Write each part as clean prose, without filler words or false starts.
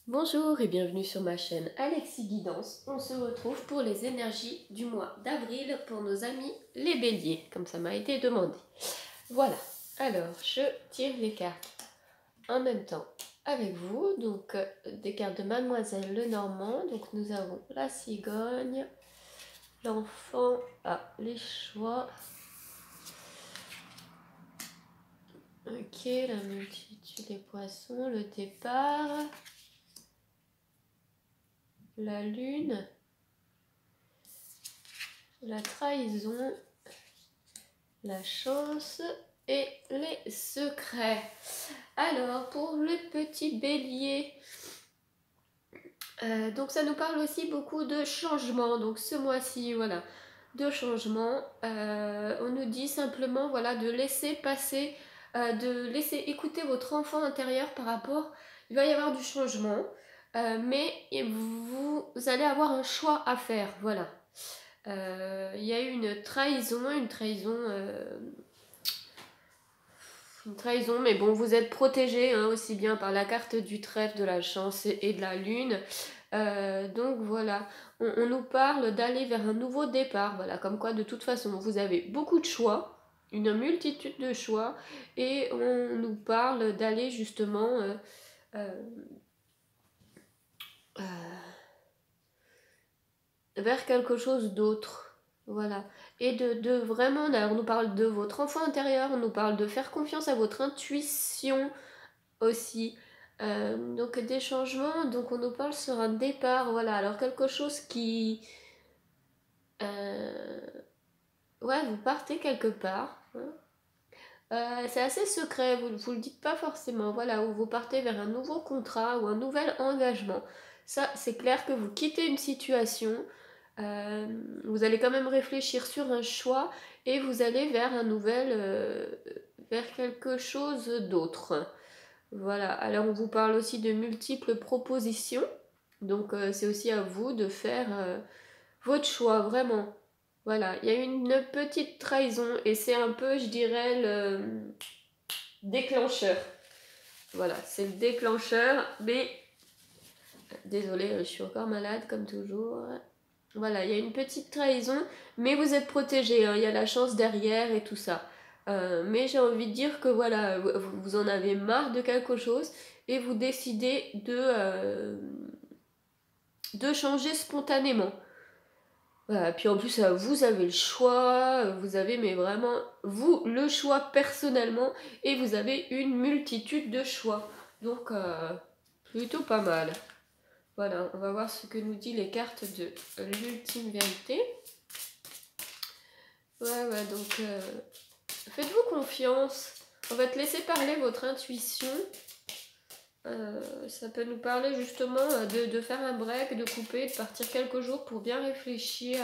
Bonjour et bienvenue sur ma chaîne Alexis Guidance. On se retrouve pour les énergies du mois d'avril pour nos amis les béliers, comme ça m'a été demandé. Voilà, alors je tire les cartes en même temps avec vous. Donc des cartes de Mademoiselle Lenormand. Donc nous avons la cigogne, l'enfant, les choix. Ok, la multitude, les poissons, le départ, la lune, la trahison, la chance et les secrets. Alors, pour le petit bélier, donc ça nous parle aussi beaucoup de changement. Donc ce mois-ci, voilà, de changement. On nous dit simplement, voilà, de laisser passer, de laisser écouter votre enfant intérieur par rapport. Il va y avoir du changement, mais vous allez avoir un choix à faire, voilà. Il y a eu une trahison, mais bon, vous êtes protégé hein, aussi bien par la carte du trèfle, de la chance et de la lune. Donc voilà, on nous parle d'aller vers un nouveau départ, voilà, comme quoi de toute façon vous avez beaucoup de choix, une multitude de choix, et on nous parle d'aller justement vers quelque chose d'autre. Voilà. Et de vraiment, on nous parle de votre enfant intérieur, on nous parle de faire confiance à votre intuition aussi. Donc des changements, donc on nous parle sur un départ, voilà. Alors quelque chose qui... ouais, vous partez quelque part. Hein. C'est assez secret, vous le dites pas forcément, voilà, ou vous partez vers un nouveau contrat ou un nouvel engagement. Ça, c'est clair que vous quittez une situation, vous allez quand même réfléchir sur un choix et vous allez vers un nouvel, vers quelque chose d'autre. Voilà, alors on vous parle aussi de multiples propositions, donc c'est aussi à vous de faire votre choix, vraiment. Voilà, il y a une petite trahison et c'est un peu, je dirais, le déclencheur. Voilà, c'est le déclencheur, mais désolée, je suis encore malade comme toujours. Voilà, il y a une petite trahison, mais vous êtes protégé, hein, il y a la chance derrière et tout ça. Mais j'ai envie de dire que voilà, vous en avez marre de quelque chose et vous décidez de changer spontanément. Voilà, puis en plus, vous avez le choix, vous avez mais vraiment, vous, le choix personnellement, et vous avez une multitude de choix. Donc, plutôt pas mal. Voilà, on va voir ce que nous dit les cartes de l'ultime vérité. Ouais, donc faites-vous confiance. On va te laisser parler votre intuition. Ça peut nous parler justement de faire un break, de couper, de partir quelques jours pour bien réfléchir.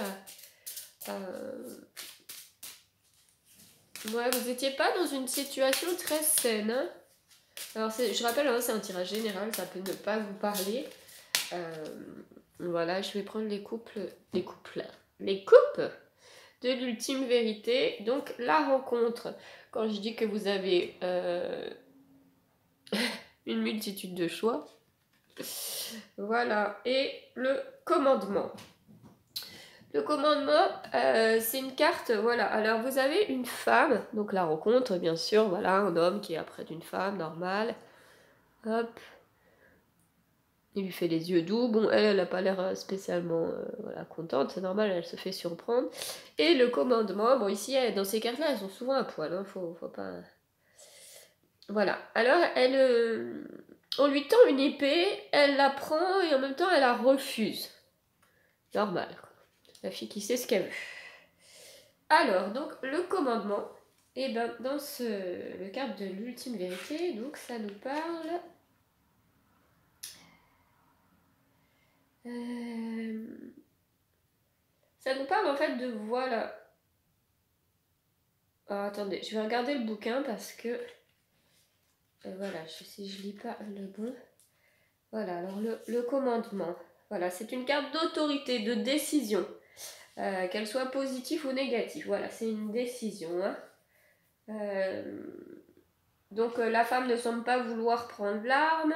Ouais, vous n'étiez pas dans une situation très saine. Hein. Alors, je rappelle, hein, c'est un tirage général, ça peut ne pas vous parler. Voilà, je vais prendre les coupes de l'ultime vérité. Donc, la rencontre. Quand je dis que vous avez une multitude de choix. Voilà, et le commandement. Le commandement, c'est une carte, voilà. Alors, vous avez une femme, donc la rencontre, bien sûr, voilà, un homme qui est après d'une femme, normale. Hop. Il lui fait les yeux doux. Bon, elle n'a pas l'air spécialement voilà, contente, c'est normal, elle se fait surprendre. Et le commandement, bon, ici, dans ces cartes-là, elles sont souvent à poil, hein, faut pas... Voilà. Alors, on lui tend une épée, elle la prend et en même temps, elle la refuse. Normal, quoi. La fille qui sait ce qu'elle veut. Alors, donc, le commandement, et ben, dans le cadre de l'ultime vérité, donc, ça nous parle... ça nous parle en fait de voilà. Alors, attendez, je vais regarder le bouquin parce que voilà, si je lis pas le bon. Voilà, alors le commandement. Voilà, c'est une carte d'autorité, de décision. Qu'elle soit positive ou négative. Voilà, c'est une décision. Hein. Donc la femme ne semble pas vouloir prendre l'arme.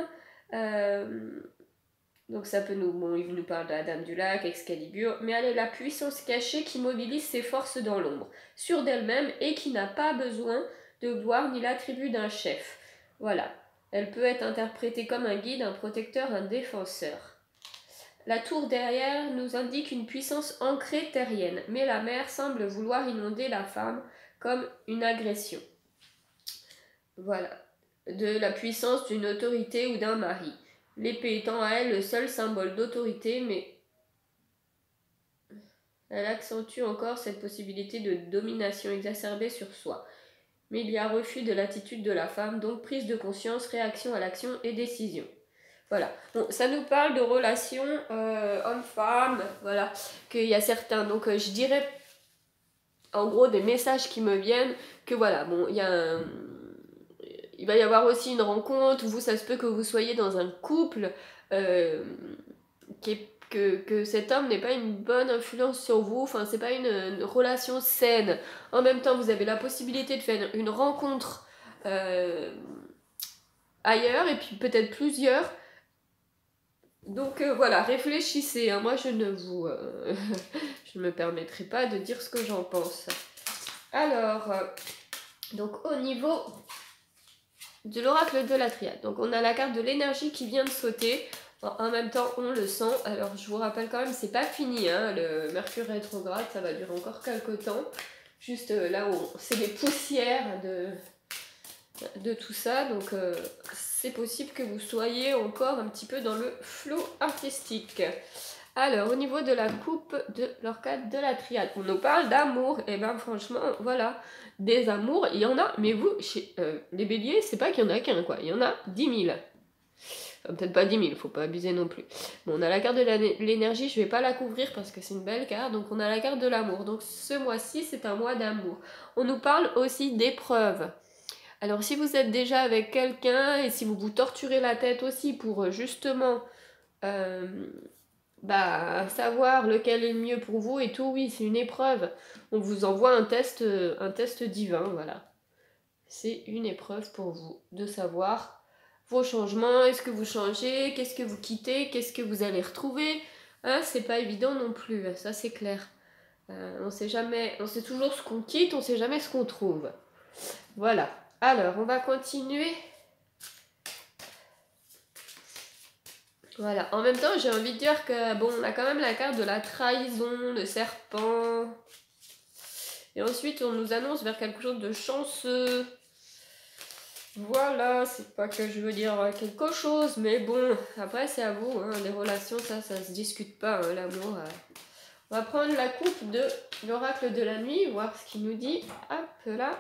Donc ça peut nous... Bon, il nous parle de la Dame du Lac, Excalibur, mais elle est la puissance cachée qui mobilise ses forces dans l'ombre, sûre d'elle-même et qui n'a pas besoin de gloire ni l'attribut d'un chef. Voilà. Elle peut être interprétée comme un guide, un protecteur, un défenseur. La tour derrière nous indique une puissance ancrée terrienne, mais la mère semble vouloir inonder la femme comme une agression. Voilà. De la puissance d'une autorité ou d'un mari. L'épée étant à elle le seul symbole d'autorité, mais elle accentue encore cette possibilité de domination exacerbée sur soi. Mais il y a refus de l'attitude de la femme, donc prise de conscience, réaction à l'action et décision. Voilà. Bon, ça nous parle de relations homme-femme, voilà, qu'il y a certains. Donc je dirais, en gros, des messages qui me viennent, que voilà, bon, il va y avoir aussi une rencontre, vous, ça se peut que vous soyez dans un couple que cet homme n'ait pas une bonne influence sur vous, enfin c'est pas une relation saine. En même temps, vous avez la possibilité de faire une rencontre ailleurs, et puis peut-être plusieurs. Donc voilà, réfléchissez, hein. Moi je ne vous... je ne me permettrai pas de dire ce que j'en pense. Alors, donc au niveau de l'oracle de la triade, donc on a la carte de l'énergie qui vient de sauter. En même temps, on le sent. Alors, je vous rappelle quand même, c'est pas fini, hein, le Mercure rétrograde, ça va durer encore quelques temps. Juste là où c'est les poussières de tout ça. Donc, c'est possible que vous soyez encore un petit peu dans le flow artistique. Alors, au niveau de la coupe de l'orcade de la triade, on nous parle d'amour. Et ben franchement, voilà, des amours, il y en a. Mais vous, chez les béliers, c'est pas qu'il y en a qu'un, quoi. Il y en a 10 000. Enfin, peut-être pas 10 000, faut pas abuser non plus. Bon, on a la carte de l'énergie, je vais pas la couvrir parce que c'est une belle carte. Donc, on a la carte de l'amour. Donc, ce mois-ci, c'est un mois d'amour. On nous parle aussi d'épreuves. Alors, si vous êtes déjà avec quelqu'un et si vous vous torturez la tête aussi pour justement savoir lequel est le mieux pour vous et tout, oui, c'est une épreuve. On vous envoie un test divin, voilà. C'est une épreuve pour vous de savoir vos changements, est-ce que vous changez, qu'est-ce que vous quittez, qu'est-ce que vous allez retrouver. Hein, c'est pas évident non plus, ça c'est clair. On sait jamais, on sait toujours ce qu'on quitte, on sait jamais ce qu'on trouve. Voilà. Alors, on va continuer. Voilà. En même temps, j'ai envie de dire que, bon, on a quand même la carte de la trahison, le serpent. Et ensuite, on nous annonce vers quelque chose de chanceux. Voilà, c'est pas que je veux dire quelque chose, mais bon, après c'est à vous, hein, les relations, ça se discute pas, hein, l'amour. On va prendre la coupe de l'oracle de la nuit, voir ce qu'il nous dit. Hop là.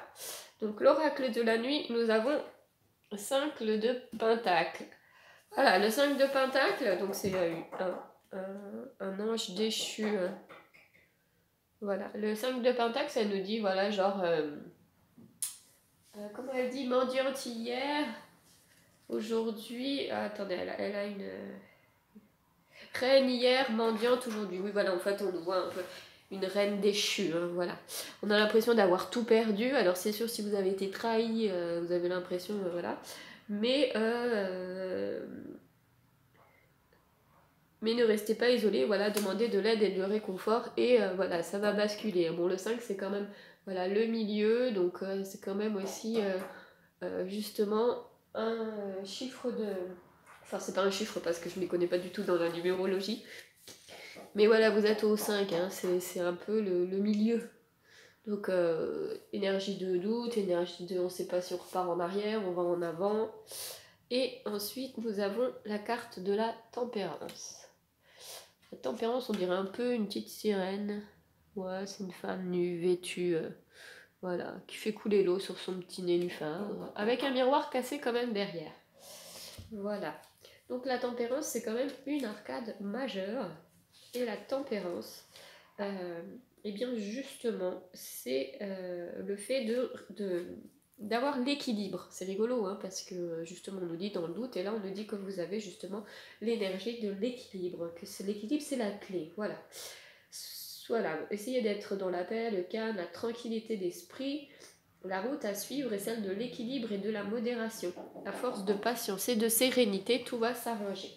Donc l'oracle de la nuit, nous avons 5 de pentacle. Voilà, le 5 de pentacle, donc c'est un ange déchu. Voilà, le 5 de pentacle, ça nous dit, voilà, genre... comment elle dit, mendiante hier, aujourd'hui... attendez, elle a une... reine hier, mendiante aujourd'hui. Oui, voilà, en fait, on nous voit un peu une reine déchue, hein, voilà. On a l'impression d'avoir tout perdu. Alors, c'est sûr, si vous avez été trahi, vous avez l'impression, voilà. Mais ne restez pas isolés, voilà, demandez de l'aide et de réconfort, et voilà, ça va basculer. Bon, le 5, c'est quand même, voilà, le milieu, donc c'est quand même aussi, justement, un chiffre de... Enfin, c'est pas un chiffre parce que je ne m'y connais pas du tout dans la numérologie, mais voilà, vous êtes au 5, hein, c'est un peu le milieu. Donc, énergie de doute, énergie de on ne sait pas si on repart en arrière, on va en avant. Et ensuite, nous avons la carte de la tempérance. La tempérance, on dirait un peu une petite sirène. Ouais, c'est une femme nue, vêtue, voilà, qui fait couler l'eau sur son petit nénuphar, avec un miroir cassé quand même derrière. Voilà. Donc la tempérance, c'est quand même une arcade majeure. Et la tempérance, et bien justement, c'est le fait d'avoir l'équilibre. C'est rigolo, hein, parce que justement on nous dit dans le doute, et là on nous dit que vous avez justement l'énergie de l'équilibre, que l'équilibre c'est la clé, voilà. Voilà, essayez d'être dans la paix, le calme, la tranquillité d'esprit. La route à suivre est celle de l'équilibre et de la modération. À force de patience et de sérénité, tout va s'arranger.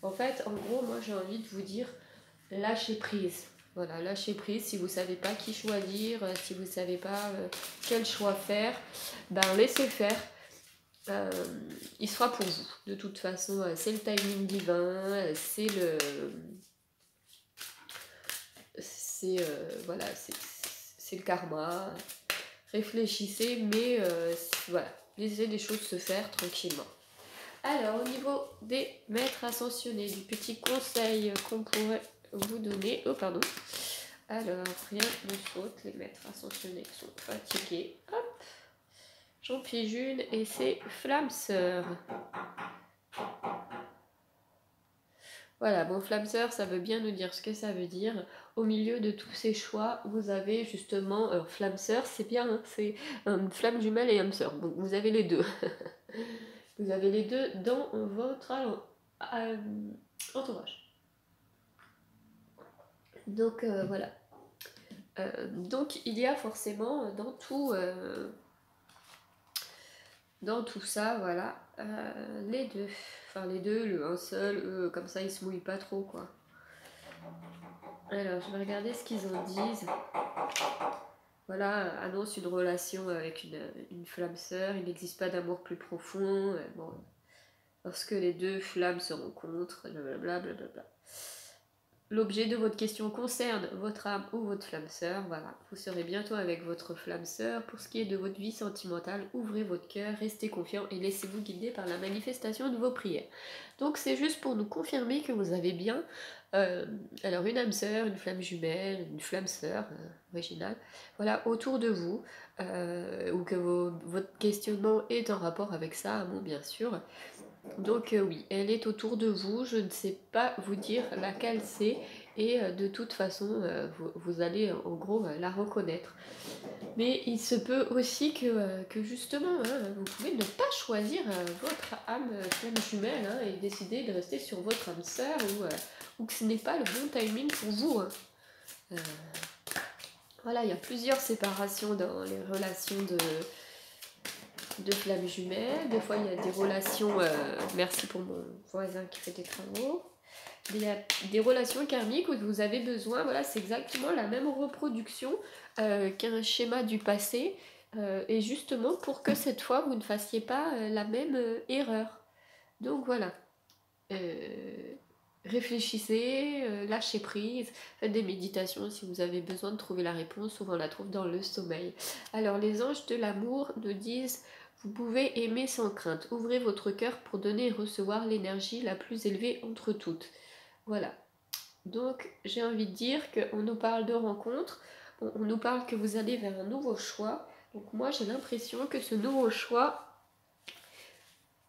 En fait, en gros, moi j'ai envie de vous dire, lâchez prise. Voilà, lâchez prise. Si vous ne savez pas qui choisir, si vous ne savez pas quel choix faire, ben laissez faire. Il sera pour vous. De toute façon, c'est le timing divin, c'est le... voilà, c'est le karma. Réfléchissez, mais voilà, laissez les choses se faire tranquillement. Alors, au niveau des maîtres ascensionnés, du petit conseil qu'on pourrait vous donner... Oh, pardon. Alors, rien ne saute, les maîtres ascensionnés sont fatigués. Hop, j'en pige une et c'est Flamme Sœur. Voilà, bon, Flamme Sœur, ça veut bien nous dire ce que ça veut dire. Au milieu de tous ces choix, vous avez justement... Alors, Flamme Sœur, c'est bien, hein, c'est une flamme jumelle et âme sœur. Donc, vous avez les deux. Vous avez les deux dans votre entourage. Donc, voilà. Donc, il y a forcément dans tout ça, voilà, les deux. Enfin, les deux, le un seul, comme ça, ils se mouillent pas trop, quoi. Alors, je vais regarder ce qu'ils en disent. Voilà, annonce une relation avec une flamme sœur. Il n'existe pas d'amour plus profond. Bon, lorsque les deux flammes se rencontrent, blablabla. Blablabla. L'objet de votre question concerne votre âme ou votre flamme sœur. Voilà, vous serez bientôt avec votre flamme sœur. Pour ce qui est de votre vie sentimentale, ouvrez votre cœur, restez confiant et laissez-vous guider par la manifestation de vos prières. Donc c'est juste pour nous confirmer que vous avez bien alors une âme sœur, une flamme jumelle, une flamme sœur originale, voilà, autour de vous, ou que votre questionnement est en rapport avec ça, bon, bien sûr. Donc oui, elle est autour de vous, je ne sais pas vous dire laquelle c'est, et de toute façon, vous allez en gros la reconnaître. Mais il se peut aussi que justement, hein, vous pouvez ne pas choisir votre âme flamme jumelle hein, et décider de rester sur votre âme sœur, ou que ce n'est pas le bon timing pour vous. Hein. Voilà, il y a plusieurs séparations dans les relations de flammes jumelles. Des fois, il y a des relations... merci pour mon voisin qui fait des travaux. Il y a des relations karmiques où vous avez besoin, voilà, c'est exactement la même reproduction qu'un schéma du passé. Et justement, pour que cette fois, vous ne fassiez pas la même erreur. Donc voilà. Réfléchissez, lâchez prise, faites des méditations si vous avez besoin de trouver la réponse, souvent on la trouve dans le sommeil. Alors les anges de l'amour nous disent, vous pouvez aimer sans crainte, ouvrez votre cœur pour donner et recevoir l'énergie la plus élevée entre toutes. Voilà, donc j'ai envie de dire qu'on nous parle de rencontres, on nous parle que vous allez vers un nouveau choix, donc moi j'ai l'impression que ce nouveau choix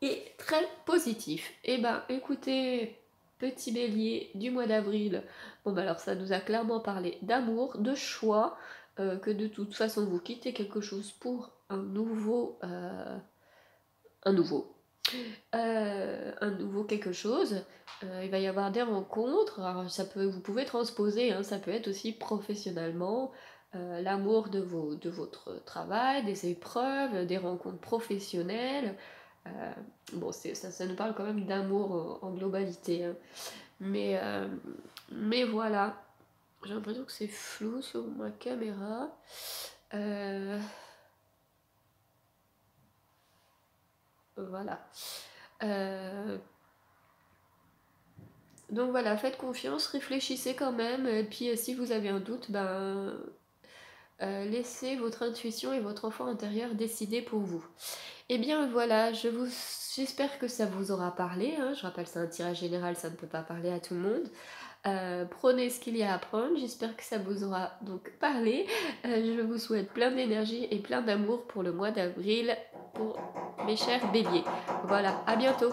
est très positif. Eh ben écoutez... Petit bélier du mois d'avril, bon bah alors ça nous a clairement parlé d'amour, de choix, que de toute façon vous quittez quelque chose pour un nouveau quelque chose. Il va y avoir des rencontres, alors vous pouvez transposer, hein, ça peut être aussi professionnellement, l'amour de votre travail, des épreuves, des rencontres professionnelles. Bon, ça nous parle quand même d'amour en globalité. Hein. Mais voilà. J'ai l'impression que c'est flou sur ma caméra. Voilà. Donc voilà, faites confiance, réfléchissez quand même. Et puis si vous avez un doute, laissez votre intuition et votre enfant intérieur décider pour vous. Et bien voilà, j'espère que ça vous aura parlé. Hein. Je rappelle, c'est un tirage général, ça ne peut pas parler à tout le monde. Prenez ce qu'il y a à prendre, j'espère que ça vous aura donc parlé. Je vous souhaite plein d'énergie et plein d'amour pour le mois d'avril, pour mes chers béliers. Voilà, à bientôt.